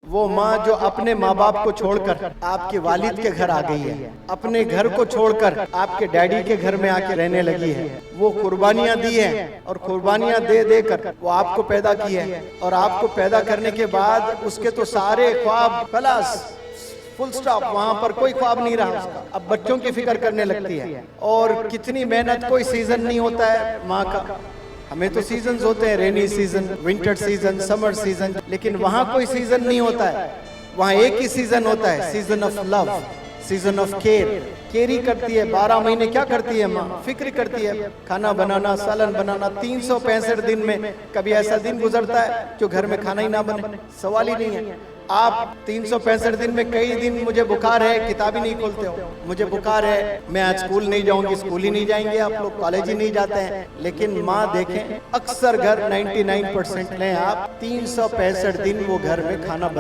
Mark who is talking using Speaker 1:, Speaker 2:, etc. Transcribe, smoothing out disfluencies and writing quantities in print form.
Speaker 1: वो माँ जो अपने माँ बाप को छोड़कर आपके वालिद के घर आ गई है, अपने घर को छोड़कर आपके डैडी के घर में आके रहने लगी है, वो कुर्बानियां दी है और कुर्बानियां दे देकर वो आपको पैदा की है। और आपको पैदा करने के बाद उसके तो सारे ख्वाब खलास, फुल स्टॉप, वहां पर कोई ख्वाब नहीं रहा उसका। अब बच्चों की फिक्र करने लगती है। और कितनी मेहनत, कोई सीजन नहीं होता है माँ का। हमें तो सीजन्स होते हैं, rainy season, winter season, summer season, लेकिन वहाँ कोई सीजन नहीं होता है। वहाँ एक ही सीजन होता है, season of love, season of care. Care करती है 12 महीने। क्या करती है माँ? फिक्र करती है, खाना बनाना, सालन बनाना। 365 दिन में कभी ऐसा दिन गुजरता है जो घर में खाना ही ना बने? सवाल ही नहीं है। आप 365 दिन में कई दिन मुझे बुखार है, किताब ही नहीं खोलते हो। मुझे बुखार है, मैं आज स्कूल नहीं जाऊंगी, स्कूल ही नहीं जाएंगे आप लोग, कॉलेज ही नहीं जाते हैं। लेकिन माँ देखें, अक्सर घर 99% लें आप, 365 दिन वो घर में खाना